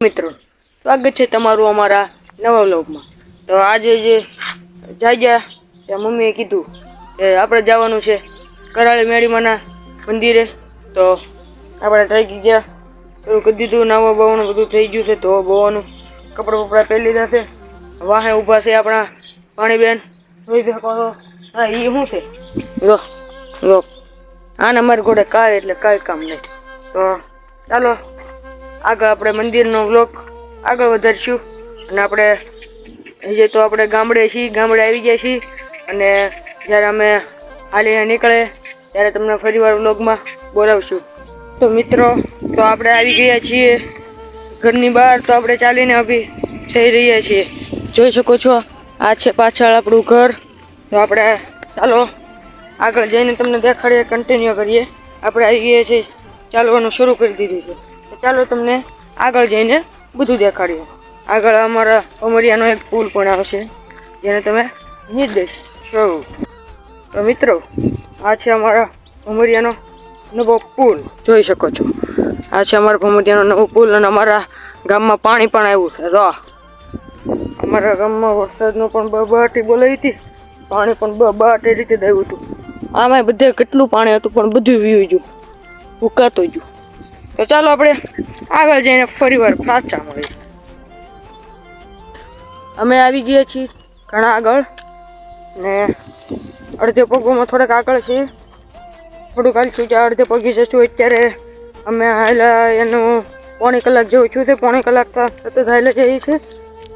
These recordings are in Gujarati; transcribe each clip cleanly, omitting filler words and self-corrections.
મિત્રો, સ્વાગત છે તમારું અમારા નવા વ્લોગમાં। તો આજે જે જાગ્યા ત્યાં મમ્મીએ કીધું કે આપણે જવાનું છે કરાળી મેળીમાના મંદિરે। તો આપણે થઈ ગયા, શરૂ કરી દીધું, નાવા બાવાનું બધું થઈ ગયું છે, ધોવા બોવાનું કપડાં બપડા પહેરી લીધા છે। વાહે ઊભા છે આપણા પાણીબેન, જોઈ શકો છો। હા, એ શું છે જો જો આને અમારી ઘોડે કાંઈ એટલે કાંઈ કામ નહીં। તો ચાલો આગળ આપણે મંદિરનો વ્લોગ આગળ વધારીશું। અને આપણે હજી તો આપણે ગામડે આવી ગયા છીએ, અને જ્યારે અમે હાલીને નીકળે ત્યારે તમને ફરીવાર વ્લોગમાં બોલાવશું। તો મિત્રો, તો આપણે આવી ગયા છીએ ઘરની બહાર। તો આપણે ચાલીને અભી જઈ રહ્યા છીએ, જોઈ શકો છો આ છે પાછળ આપણું ઘર। તો આપણે ચાલો આગળ જઈને તમને દેખાડીએ, કન્ટિન્યુ કરીએ। આપણે આવી ગયા છીએ, ચાલવાનું શરૂ કરી દીધું છે, તો ચાલો તમને આગળ જઈને બધું દેખાડીએ। આગળ અમારા અમરિયાનો એક પુલ પણ આવશે, જેને તમે નિર્દેશ છો। તો મિત્રો, આ છે અમારા અમરિયાનો નવો પુલ, જોઈ શકો છો। આ છે અમારા ભમરિયાનો નવો પુલ, અને અમારા ગામમાં પાણી પણ આવ્યું છે। જો અમારા ગામમાં વરસાદનો પણ બહાટી બોલાવી હતી, પાણી પણ બહાટી રીતે આવ્યું હતું। આમાં બધે કેટલું પાણી હતું, પણ બધું વીવી ગયું, ઉકાતું ગયું। તો ચાલો આપણે આગળ જઈને ફરીવાર પાછા મળીએ। અમે આવી ગયા છીએ ઘણા આગળ, ને અડધે પગોમાં થોડાક આગળ છે, થોડુંક હાલશું ત્યાં અડધે પગી જશું। અત્યારે અમે હાલ્યા એનું 1.5 કલાક જેવું થયું છે, 1.5 કલાક સતત હાલ્યા જઈએ છીએ।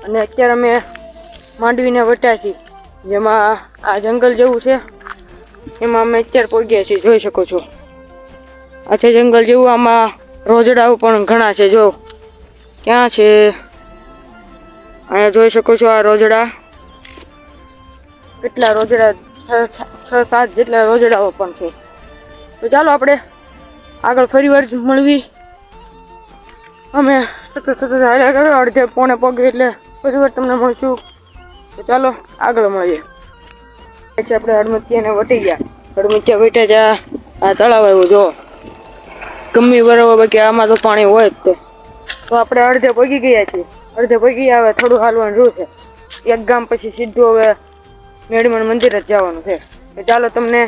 અને અત્યારે અમે માંડવીને વટ્યા છીએ, જેમાં આ જંગલ જેવું છે, એમાં અમે અત્યારે પહોંચ્યા છીએ, જોઈ શકો છો। આ છે જંગલ જેવું, આમાં રોજડાઓ પણ ઘણા છે। જો ક્યાં છે, અહીંયા જોઈ શકો છો આ રોજડા, કેટલા રોજડા, 6-7 જેટલા રોજડાઓ પણ છે। તો ચાલો આપણે આગળ ફરીવાર મળવી। અમે સતત હાલ્યા કરો, અડધે પોણે પગે એટલે ફરીવાર તમને મળશું। તો ચાલો આગળ મળીએ। પછી આપણે હડમતિયાને વટી ગયા, હડમતિયા વટ્યા જ્યાં આ તળાવ આવ્યું, જો ગમે બરાબર, બાકી આમાં તો પાણી હોય જ તે। તો આપણે અડધે પગી ગયા છીએ, અડધે પગી આવે થોડું હાલવાનું રહ્યું છે, એક ગામ પછી સીધું હવે મેળીમાનું મંદિર જ જવાનું છે। તો ચાલો તમને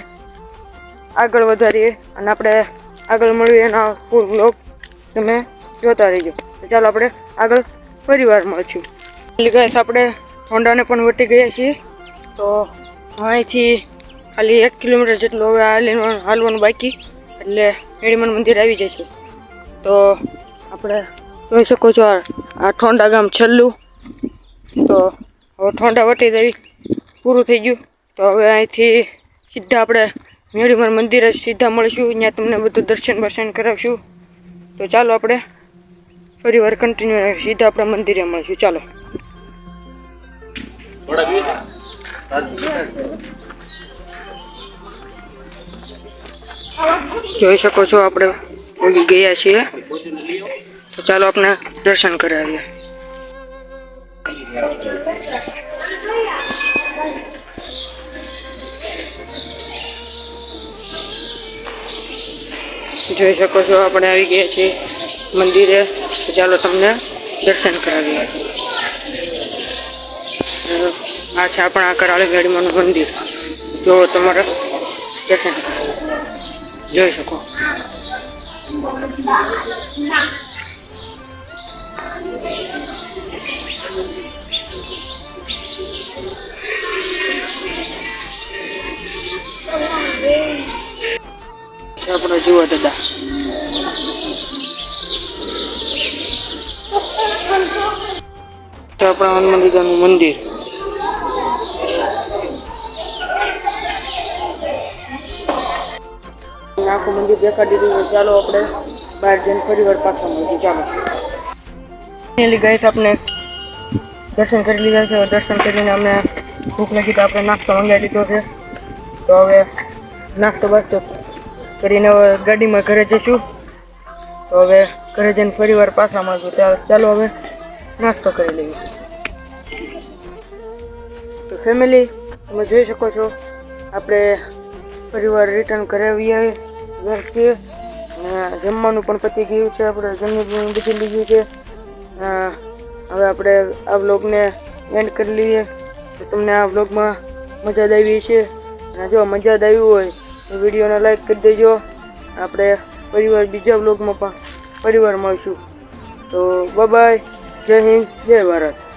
આગળ વધારીએ, અને આપણે આગળ મળીએ એના ફૂલ વ્લોગ તમે જોતા રહીજો। તો ચાલો આપણે આગળ ફરીવાર મળશું। ગાઈસ, આપણે હોન્ડાને પણ વટી ગયા છીએ। તો અહીંથી ખાલી 1 કિલોમીટર જેટલું હવે હાલવાનું બાકી, એટલે મેળીમાનું મંદિર આવી જશે। તો આપણે જોઈ શકો છો આ ઠોંડા ગામ છેલ્લું। તો હવે ઠોંડા વટી દેવી પૂરું થઈ ગયું। તો હવે અહીંથી સીધા આપણે મેળીમાનું મંદિર જ સીધા મળીશું, ત્યાં તમને બધું દર્શન કરાવશું। તો ચાલો આપણે ફરીવાર કન્ટિન્યુ સીધા આપણા મંદિરે મળીશું। ચાલો જોઈ શકો છો આપણે પહોંચી ગયા છીએ। તો ચાલો આપણે દર્શન કરાવીએ। જોઈ શકો છો આપણે આવી ગયા છીએ મંદિરે। તો ચાલો તમને દર્શન કરાવીએ। આ છે આપણા કરાળી મેળીમાનું મંદિર, જો તમારે દર્શન જોઈ શકો। આપણો જીવો દાદા, આપણા હનુમાન દાદાનું મંદિર। આખું મંદિર દેખાડી દીધું। ચાલો આપણે બહાર જઈને ફરીવાર પાછા મળીશું। ચાલો ગાઈસ, આપણે દર્શન કરી લીધા છે। દર્શન કરીને અમને ભૂખ લાગી તો આપણે નાસ્તો મંગાવી લીધો છે। તો હવે નાસ્તો બાસ્તો કરીને હવે ગાડીમાં ઘરે જઈશું। તો હવે ઘરે જઈને ફરીવાર પાછા મળશું। ચાલો હવે નાસ્તો કરી લઈએ। તો ફેમિલી, તમે જોઈ શકો છો આપણે ફરીવાર રિટર્ન ઘરે આવી છીએ, અને જમવાનું પણ પતી ગયું છે। આપણે જમી બધું લીધું છે, હવે આપણે આ વ્લોગને એન્ડ કરી લઈએ. તો તમને આ વ્લોગમાં મજા જ આવી છે, અને જો મજા જ આવી હોય તો વિડીયોને લાઈક કરી દેજો. આપણે બીજા વ્લોગમાં પણ પરિવાર મળશું. તો બાય બાય, જય હિન્દ, જય ભારત.